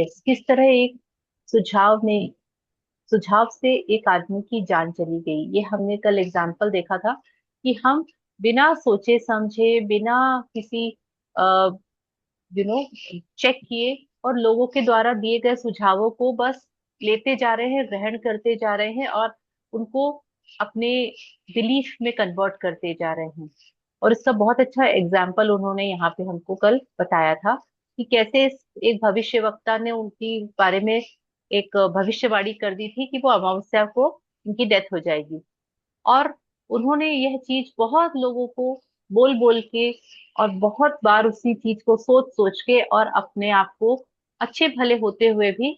किस तरह एक सुझाव ने सुझाव से एक आदमी की जान चली गई। ये हमने कल एग्जाम्पल देखा था कि हम बिना सोचे समझे, बिना किसी यू नो चेक किए और लोगों के द्वारा दिए गए सुझावों को बस लेते जा रहे हैं, ग्रहण करते जा रहे हैं और उनको अपने बिलीफ में कन्वर्ट करते जा रहे हैं। और इसका बहुत अच्छा एग्जाम्पल उन्होंने यहाँ पे हमको कल बताया था कि कैसे एक भविष्यवक्ता ने उनकी बारे में एक भविष्यवाणी कर दी थी कि वो अमावस्या को उनकी डेथ हो जाएगी। और उन्होंने यह चीज बहुत लोगों को बोल बोल के और बहुत बार उसी चीज को सोच सोच के और अपने आप को अच्छे भले होते हुए भी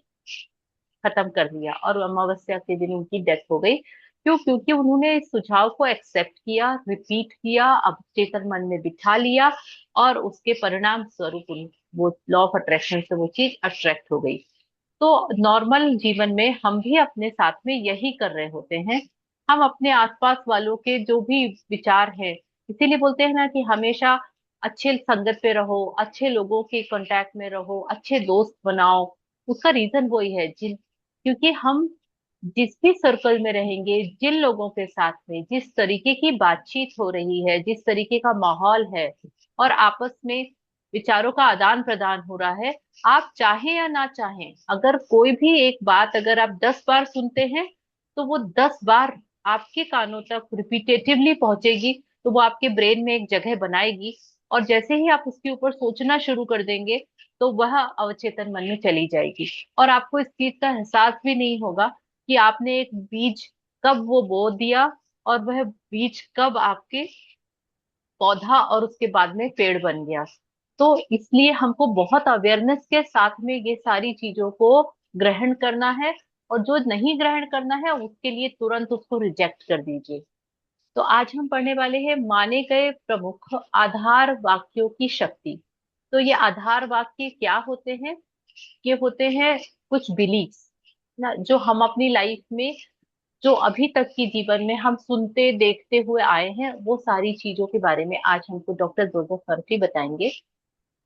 खत्म कर दिया और अमावस्या के दिन उनकी डेथ हो गई। क्यों? क्योंकि उन्होंने इस सुझाव को एक्सेप्ट किया, रिपीट किया, अवचेतन मन में बिठा लिया और उसके परिणाम स्वरूप वो लॉ ऑफ अट्रैक्शन से वो चीज अट्रैक्ट हो गई। तो नॉर्मल जीवन में हम भी अपने साथ में यही कर रहे होते हैं। हम अपने आसपास वालों के जो भी विचार है, इसीलिए बोलते हैं ना कि हमेशा अच्छे संगत पे रहो, अच्छे लोगों के कांटेक्ट में रहो, अच्छे दोस्त बनाओ। उसका रीजन वही है जिन क्योंकि हम जिस भी सर्कल में रहेंगे, जिन लोगों के साथ में जिस तरीके की बातचीत हो रही है, जिस तरीके का माहौल है और आपस में विचारों का आदान प्रदान हो रहा है, आप चाहें या ना चाहें, अगर कोई भी एक बात अगर आप 10 बार सुनते हैं तो वो 10 बार आपके कानों तक रिपीटेटिवली पहुंचेगी। तो वो आपके ब्रेन में एक जगह बनाएगी और जैसे ही आप उसके ऊपर सोचना शुरू कर देंगे तो वह अवचेतन मन में चली जाएगी। और आपको इस चीज का एहसास भी नहीं होगा कि आपने एक बीज कब वो बो दिया और वह बीज कब आपके पौधा और उसके बाद में पेड़ बन गया। तो इसलिए हमको बहुत अवेयरनेस के साथ में ये सारी चीजों को ग्रहण करना है और जो नहीं ग्रहण करना है उसके लिए तुरंत उसको रिजेक्ट कर दीजिए। तो आज हम पढ़ने वाले हैं माने गए प्रमुख आधार वाक्यों की शक्ति। तो ये आधार वाक्य क्या होते हैं? ये होते हैं कुछ बिलीफ्स ना, जो हम अपनी लाइफ में, जो अभी तक की जीवन में हम सुनते देखते हुए आए हैं, वो सारी चीजों के बारे में आज हमको डॉक्टर जोसेफ फर्फी बताएंगे।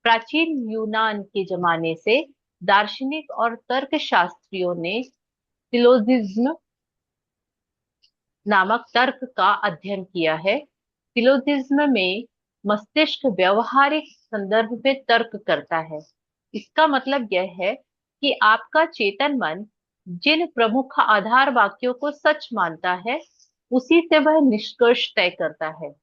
प्राचीन यूनान के जमाने से दार्शनिक और तर्कशास्त्रियों ने सिलोजिज्म नामक तर्क का अध्ययन किया है। सिलोजिज्म में मस्तिष्क व्यवहारिक संदर्भ में तर्क करता है। इसका मतलब यह है कि आपका चेतन मन जिन प्रमुख आधार वाक्यों को सच मानता है, उसी से वह निष्कर्ष तय करता है।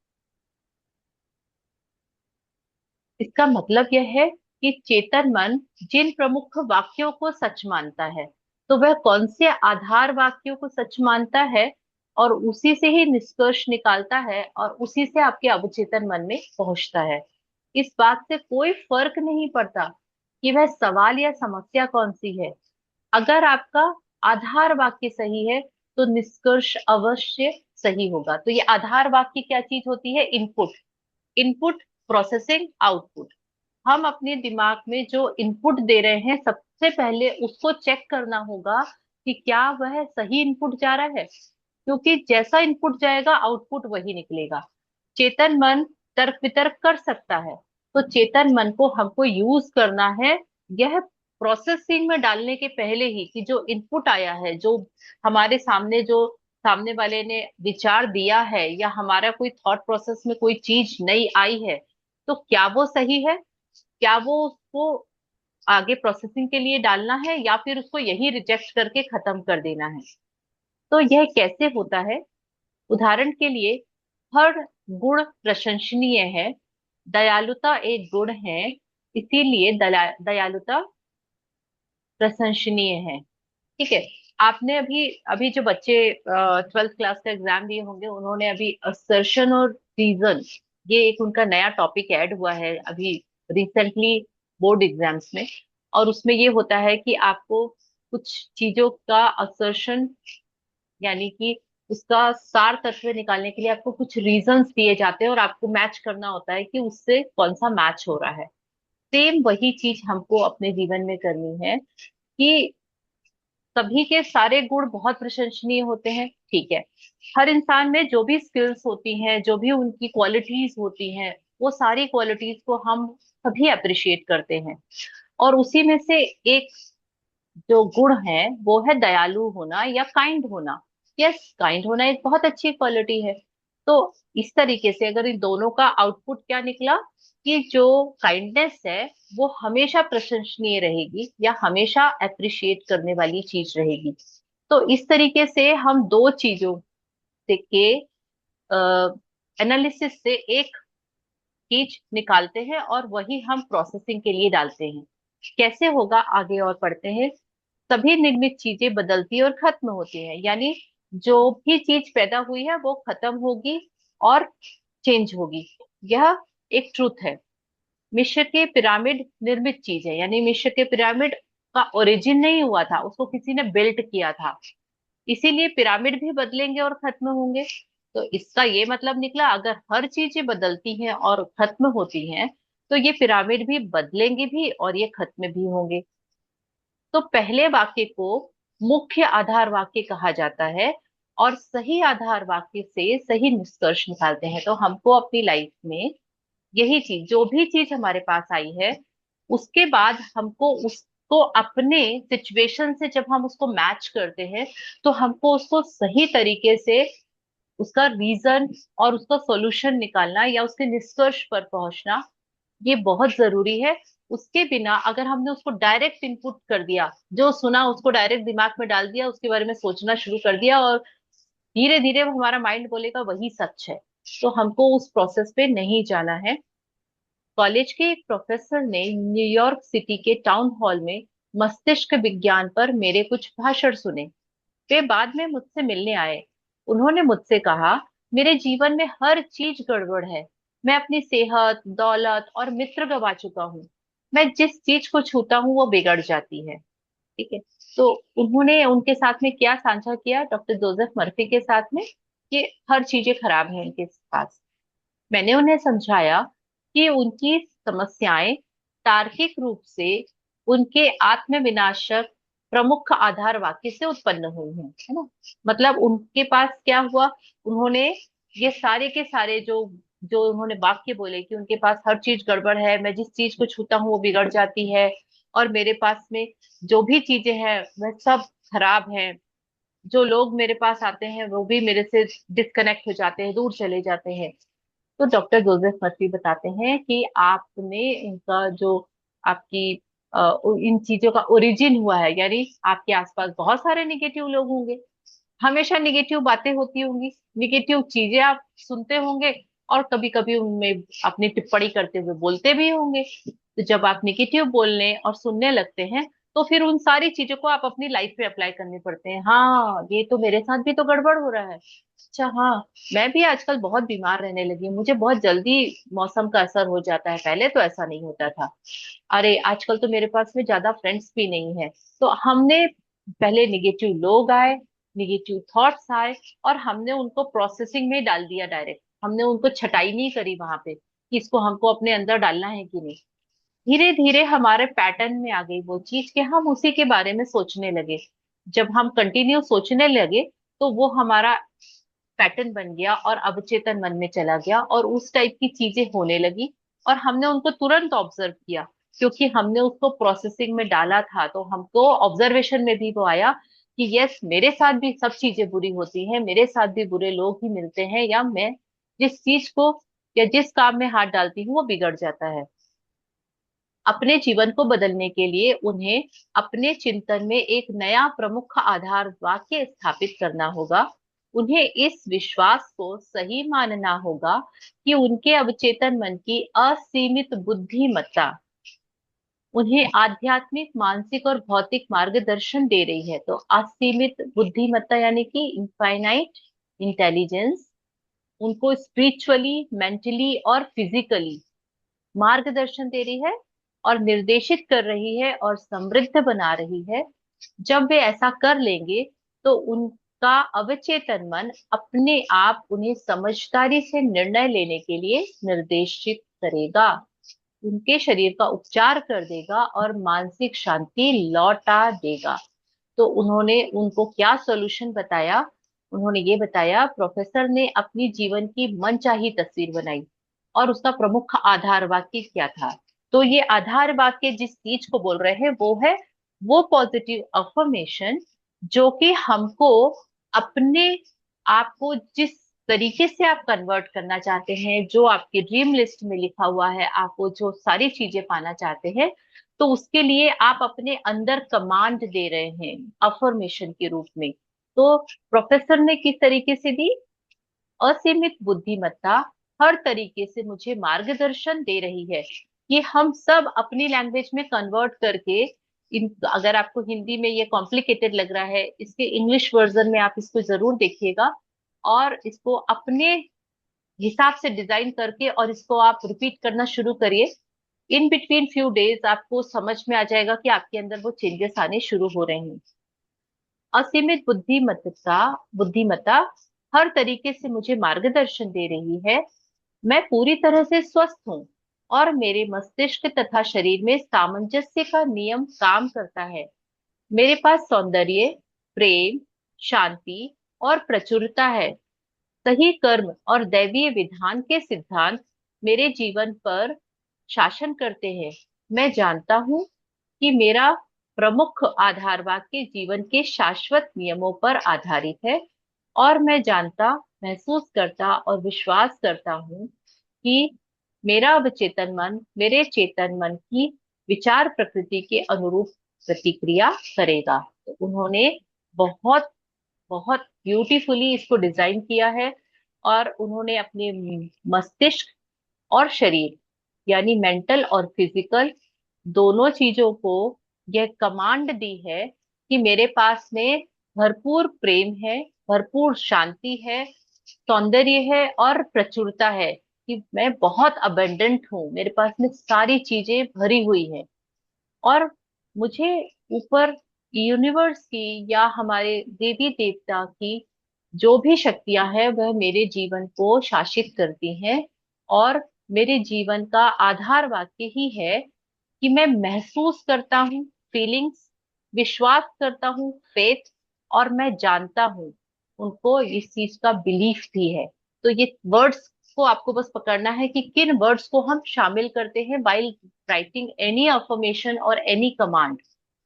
इसका मतलब यह है कि चेतन मन जिन प्रमुख वाक्यों को सच मानता है, तो वह कौन से आधार वाक्यों को सच मानता है और उसी से ही निष्कर्ष निकालता है और उसी से आपके अवचेतन मन में पहुंचता है। इस बात से कोई फर्क नहीं पड़ता कि वह सवाल या समस्या कौन सी है। अगर आपका आधार वाक्य सही है तो निष्कर्ष अवश्य सही होगा। तो ये आधार वाक्य क्या चीज होती है? इनपुट। Input, processing, output. हम अपने दिमाग में जो इनपुट दे रहे हैं, सबसे पहले उसको चेक करना होगा कि क्या वह सही इनपुट जा रहा है, क्योंकि जैसा इनपुट जाएगा आउटपुट वही निकलेगा। चेतन मन तर्क वितर्क कर सकता है, तो चेतन मन को हमको यूज करना है यह प्रोसेसिंग में डालने के पहले ही कि जो इनपुट आया है, जो हमारे सामने जो सामने वाले ने विचार दिया है या हमारा कोई थॉट प्रोसेस में कोई चीज नई आई है, तो क्या वो सही है, क्या वो उसको आगे प्रोसेसिंग के लिए डालना है या फिर उसको यही रिजेक्ट करके खत्म कर देना है। तो यह कैसे होता है? उदाहरण के लिए, हर गुण प्रशंसनीय है। दयालुता एक गुण है, इसीलिए दयालुता प्रशंसनीय है। ठीक है। आपने अभी अभी जो बच्चे 12th क्लास का एग्जाम दिए होंगे, उन्होंने अभी असर्शन और रीजन, ये एक उनका नया टॉपिक ऐड हुआ है अभी रिसेंटली बोर्ड एग्जाम्स में। और उसमें ये होता है कि आपको कुछ चीजों का असर्शन, यानी कि उसका सार तत्व निकालने के लिए आपको कुछ रीजंस दिए जाते हैं और आपको मैच करना होता है कि उससे कौन सा मैच हो रहा है। सेम वही चीज हमको अपने जीवन में करनी है कि सभी के सारे गुण बहुत प्रशंसनीय होते हैं, ठीक है। हर इंसान में जो भी स्किल्स होती हैं, जो भी उनकी क्वालिटीज होती हैं, वो सारी क्वालिटीज को हम सभी अप्रिशिएट करते हैं। और उसी में से एक जो गुण है वो है दयालु होना या काइंड होना। यस, काइंड होना एक बहुत अच्छी क्वालिटी है। तो इस तरीके से अगर इन दोनों का आउटपुट क्या निकला कि जो काइंडनेस है वो हमेशा प्रशंसनीय रहेगी या हमेशा अप्रिशिएट करने वाली चीज रहेगी। तो इस तरीके से हम दो चीजों से के एनालिसिस से एक चीज निकालते हैं और वही हम प्रोसेसिंग के लिए डालते हैं। कैसे होगा, आगे और पढ़ते हैं। सभी निर्मित चीजें बदलती और खत्म होती हैं, यानी जो भी चीज पैदा हुई है वो खत्म होगी और चेंज होगी। यह एक ट्रूथ है। मिस्र के पिरामिड निर्मित चीज है, यानी मिस्र के पिरामिड का ओरिजिन नहीं हुआ था, उसको किसी ने बिल्ट किया था। इसीलिए पिरामिड भी बदलेंगे और खत्म होंगे। तो इसका ये मतलब निकला, अगर हर चीजें बदलती हैं और खत्म होती हैं तो ये पिरामिड भी बदलेंगे भी और ये खत्म भी होंगे। तो पहले वाक्य को मुख्य आधार वाक्य कहा जाता है और सही आधार वाक्य से सही निष्कर्ष निकालते हैं। तो हमको अपनी लाइफ में यही चीज, जो भी चीज हमारे पास आई है, उसके बाद हमको उसको अपने सिचुएशन से जब हम उसको मैच करते हैं तो हमको उसको सही तरीके से उसका रीजन और उसका सॉल्यूशन निकालना या उसके निष्कर्ष पर पहुंचना, ये बहुत जरूरी है। उसके बिना अगर हमने उसको डायरेक्ट इनपुट कर दिया, जो सुना उसको डायरेक्ट दिमाग में डाल दिया, उसके बारे में सोचना शुरू कर दिया और धीरे धीरे हमारा माइंड बोलेगा वही सच है, तो हमको उस प्रोसेस पे नहीं जाना है। कॉलेज के एक प्रोफेसर ने न्यूयॉर्क सिटी के टाउन हॉल में मस्तिष्क विज्ञान पर मेरे कुछ भाषण सुने। वे बाद में मुझसे मिलने आए। उन्होंने मुझसे कहा, मेरे जीवन में हर चीज गड़बड़ है। मैं अपनी सेहत, दौलत और मित्र गवा चुका हूँ। मैं जिस चीज को छूता हूँ वो बिगड़ जाती है। ठीक है। तो उन्होंने उनके साथ में क्या साझा किया, डॉक्टर जोसेफ मर्फी के साथ में, कि हर चीजें खराब है उनके पास। मैंने उन्हें समझाया कि उनकी समस्याएं तार्किक रूप से उनके आत्मविनाशक प्रमुख आधार वाक्य से उत्पन्न हुई हैं, है ना। मतलब उनके पास क्या हुआ, उन्होंने ये सारे के सारे जो जो उन्होंने वाक्य बोले कि उनके पास हर चीज गड़बड़ है, मैं जिस चीज को छूता हूँ वो बिगड़ जाती है, और मेरे पास में जो भी चीजें हैं वह सब खराब हैं, जो लोग मेरे पास आते हैं वो भी मेरे से डिस्कनेक्ट हो जाते हैं, दूर चले जाते हैं। तो डॉक्टर जोसेफ मर्फी बताते हैं कि आपने इनका जो आपकी इन चीजों का ओरिजिन हुआ है, यानी आपके आसपास बहुत सारे निगेटिव लोग होंगे, हमेशा निगेटिव बातें होती होंगी, निगेटिव चीजें आप सुनते होंगे, और कभी कभी उनमें अपनी टिप्पणी करते हुए बोलते भी होंगे। तो जब आप निगेटिव बोलने और सुनने लगते हैं तो फिर उन सारी चीजों को आप अपनी लाइफ में अप्लाई करने पड़ते हैं। हाँ, ये तो मेरे साथ भी तो गड़बड़ हो रहा है। अच्छा हाँ, मैं भी आजकल बहुत बीमार रहने लगी हूँ, मुझे बहुत जल्दी मौसम का असर हो जाता है, पहले तो ऐसा नहीं होता था। अरे आजकल तो मेरे पास में ज्यादा फ्रेंड्स भी नहीं है। तो हमने पहले निगेटिव लोग आए, निगेटिव थॉट्स आए, और हमने उनको प्रोसेसिंग में डाल दिया डायरेक्ट, हमने उनको छटाई नहीं करी वहां पे कि इसको हमको अपने अंदर डालना है कि नहीं। धीरे धीरे हमारे पैटर्न में आ गई वो चीज कि हम उसी के बारे में सोचने लगे। जब हम कंटिन्यू सोचने लगे तो वो हमारा पैटर्न बन गया और अवचेतन मन में चला गया और उस टाइप की चीजें होने लगी। और हमने उनको तुरंत ऑब्जर्व किया, क्योंकि हमने उसको प्रोसेसिंग में डाला था, तो हमको ऑब्जर्वेशन में भी वो आया कि यस, मेरे साथ भी सब चीजें बुरी होती हैं, मेरे साथ भी बुरे लोग ही मिलते हैं, या मैं जिस चीज को या जिस काम में हाथ डालती हूँ वो बिगड़ जाता है। अपने जीवन को बदलने के लिए उन्हें अपने चिंतन में एक नया प्रमुख आधार वाक्य स्थापित करना होगा। उन्हें इस विश्वास को सही मानना होगा कि उनके अवचेतन मन की असीमित बुद्धिमत्ता उन्हें आध्यात्मिक, मानसिक और भौतिक मार्गदर्शन दे रही है। तो असीमित बुद्धिमत्ता यानी कि इनफाइनाइट इंटेलिजेंस उनको स्पिरिचुअली, मेंटली और फिजिकली मार्गदर्शन दे रही है और निर्देशित कर रही है और समृद्ध बना रही है। जब वे ऐसा कर लेंगे तो उनका अवचेतन मन अपने आप उन्हें समझदारी से निर्णय लेने के लिए निर्देशित करेगा, उनके शरीर का उपचार कर देगा और मानसिक शांति लौटा देगा। तो उन्होंने उनको क्या सॉल्यूशन बताया, उन्होंने ये बताया, प्रोफेसर ने अपनी जीवन की मनचाही तस्वीर बनाई और उसका प्रमुख आधार वाक्य क्या था। तो ये आधार वाक्य जिस चीज को बोल रहे हैं वो है वो पॉजिटिव अफर्मेशन जो कि हमको अपने आप को जिस तरीके से आप कन्वर्ट करना चाहते हैं, जो आपकी ड्रीम लिस्ट में लिखा हुआ है, आप वो जो सारी चीजें पाना चाहते हैं, तो उसके लिए आप अपने अंदर कमांड दे रहे हैं अफर्मेशन के रूप में। तो प्रोफेसर ने किस तरीके से दी? असीमित बुद्धिमत्ता हर तरीके से मुझे मार्गदर्शन दे रही है कि हम सब अपनी लैंग्वेज में कन्वर्ट करके इन, अगर आपको हिंदी में ये कॉम्प्लिकेटेड लग रहा है, इसके इंग्लिश वर्जन में आप इसको जरूर देखिएगा और इसको अपने हिसाब से डिजाइन करके और इसको आप रिपीट करना शुरू करिए। इन बिटवीन फ्यू डेज आपको समझ में आ जाएगा कि आपके अंदर वो चेंजेस आने शुरू हो रहे हैं। असीमित बुद्धिमत्ता बुद्धिमत्ता हर तरीके से मुझे मार्गदर्शन दे रही है। मैं पूरी तरह से स्वस्थ हूँ और मेरे मस्तिष्क तथा शरीर में सामंजस्य का नियम काम करता है। मेरे पास सौंदर्य, प्रेम, शांति और प्रचुरता है। सही कर्म और दैवीय विधान के सिद्धांत मेरे जीवन पर शासन करते हैं। मैं जानता हूँ कि मेरा प्रमुख आधार वाक्य जीवन के शाश्वत नियमों पर आधारित है और मैं जानता, महसूस करता और विश्वास करता हूँ कि मेरा अवचेतन मन मेरे चेतन मन की विचार प्रकृति के अनुरूप प्रतिक्रिया करेगा। तो उन्होंने बहुत बहुत ब्यूटीफुली इसको डिजाइन किया है और उन्होंने अपने मस्तिष्क और शरीर यानी मेंटल और फिजिकल दोनों चीजों को यह कमांड दी है कि मेरे पास में भरपूर प्रेम है, भरपूर शांति है, सौंदर्य है और प्रचुरता है, कि मैं बहुत अबंडेंट हूँ, मेरे पास में सारी चीजें भरी हुई है। और मुझे ऊपर यूनिवर्स की या हमारे देवी देवता की जो भी शक्तियां हैं वह मेरे जीवन को शासित करती हैं। और मेरे जीवन का आधार वाक्य ही है कि मैं महसूस करता हूँ, फीलिंग्स, विश्वास करता हूँ, फेथ, और मैं जानता हूँ, उनको इस चीज का बिलीफ भी है। तो ये वर्ड्स को आपको बस पकड़ना है कि किन वर्ड्स को हम शामिल करते हैं वाइल राइटिंग एनी अफर्मेशन और एनी कमांड।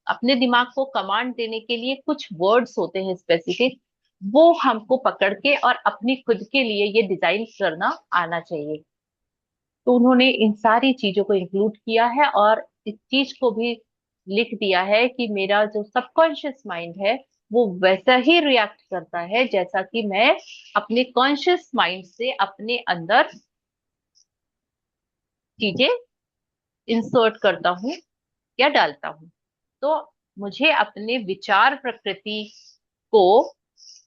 अपने दिमाग को कमांड देने के लिए कुछ वर्ड्स होते हैं स्पेसिफिक, वो हमको पकड़ के और अपनी खुद के लिए ये डिजाइन करना आना चाहिए। तो उन्होंने इन सारी चीजों को इंक्लूड किया है और इस चीज को भी लिख दिया है कि मेरा जो सबकॉन्शियस माइंड है वो वैसा ही रिएक्ट करता है जैसा कि मैं अपने कॉन्शियस माइंड से अपने अंदर चीजें इंसर्ट करता हूँ या डालता हूँ। तो मुझे अपने विचार प्रकृति को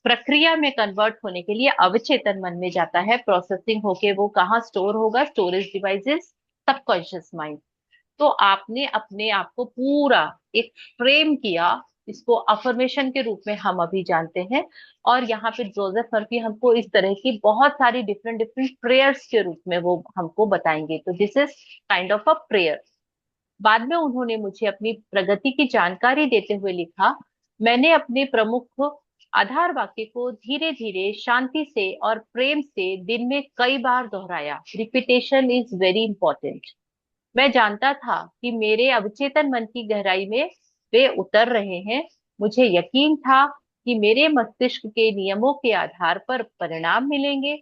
प्रक्रिया में कन्वर्ट होने के लिए अवचेतन मन में जाता है, प्रोसेसिंग होके वो कहाँ स्टोर होगा? Storage devices, subconscious mind. तो आपने अपने आप को पूरा एक फ्रेम किया, इसको अफर्मेशन के रूप में हम अभी जानते हैं। और यहाँ पे जोसेफ मर्फी हमको इस तरह की बहुत सारी डिफरेंट डिफरेंट प्रेयर्स के रूप में वो हमको बताएंगे। तो this is kind of a prayer. बाद में उन्होंने मुझे अपनी प्रगति की जानकारी देते हुए लिखा, मैंने अपने प्रमुख आधार वाक्य को धीरे धीरे शांति से और प्रेम से दिन में कई बार दोहराया। Repetition is very important. मैं जानता था कि मेरे अवचेतन मन की गहराई में वे उतर रहे हैं। मुझे यकीन था कि मेरे मस्तिष्क के नियमों के आधार पर परिणाम मिलेंगे।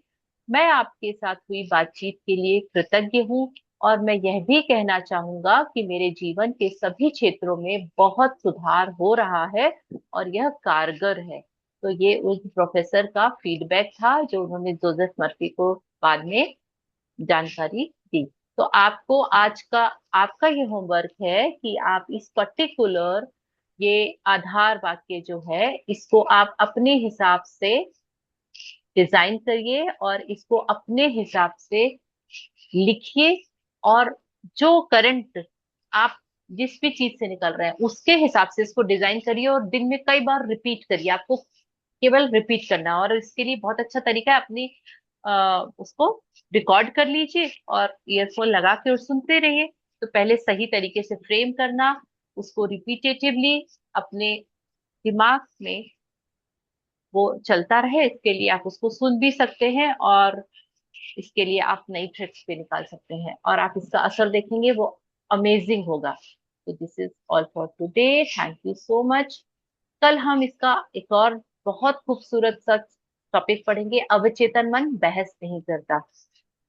मैं आपके साथ हुई बातचीत के लिए कृतज्ञ हूँ और मैं यह भी कहना चाहूंगा कि मेरे जीवन के सभी क्षेत्रों में बहुत सुधार हो रहा है और यह कारगर है। तो ये उस प्रोफेसर का फीडबैक था जो उन्होंने जोसेफ मर्फी को बाद में जानकारी दी। तो आपको आज का आपका ये होमवर्क है कि आप इस पर्टिकुलर ये आधार वाक्य जो है इसको आप अपने हिसाब से डिजाइन करिए और इसको अपने हिसाब से लिखिए। और जो करंट आप जिस भी चीज से निकल रहे हैं उसके हिसाब से इसको डिजाइन करिए और दिन में कई बार रिपीट करिए। आपको केवल रिपीट करना है और इसके लिए बहुत अच्छा तरीका है, अपनी उसको रिकॉर्ड कर लीजिए और ईयरफोन लगा के और सुनते रहिए। तो पहले सही तरीके से फ्रेम करना, उसको रिपीटेटिवली अपने दिमाग में वो चलता रहे, इसके लिए आप उसको सुन भी सकते हैं और इसके लिए आप नई ट्रिक्स भी निकाल सकते हैं और आप इसका असर देखेंगे वो अमेजिंग होगा। तो this is all for today, thank you so much. कल हम इसका एक और बहुत खूबसूरत सा टॉपिक पढ़ेंगे, अवचेतन मन बहस नहीं करता।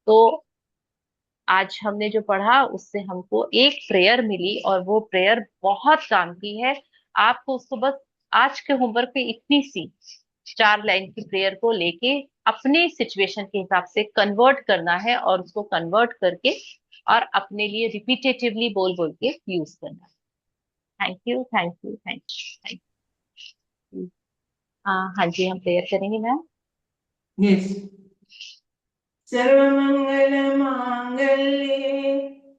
तो आज हमने जो पढ़ा उससे हमको एक प्रेयर मिली और वो प्रेयर बहुत काम की है। आपको उसको बस आज के होमवर्क पे इतनी सी 4 लाइन की प्रेयर को लेके अपने सिचुएशन के हिसाब से कन्वर्ट करना है और उसको कन्वर्ट करके और अपने लिए रिपीटेटिवली बोल बोल के यूज करना है। Thank you, thank you, thank you, thank you. हाँ जी, हम प्रेयर करेंगे मैम। यस। सर्वमंगल मांगल्ये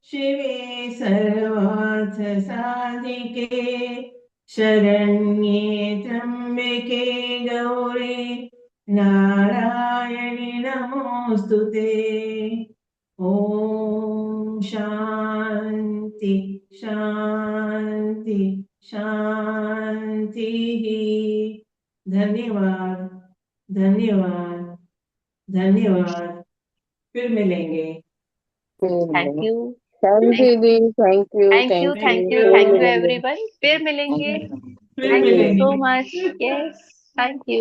शिवे सर्वार्थ साधिके शरण्ये त्र्यंबके गौरी नारायणि नमोस्तुते। ओम शांति शांति शांति। धन्यवाद धन्यवाद धन्यवाद। फिर मिलेंगे। Thank you, thank thank you the, thank you, thank you, thank thank you, you, फिर थैंक यू मिलेंगे। एवरीवन, फिर मिलेंगे। फिर थैंक यू मिलेंगे। So much, yes, thank you.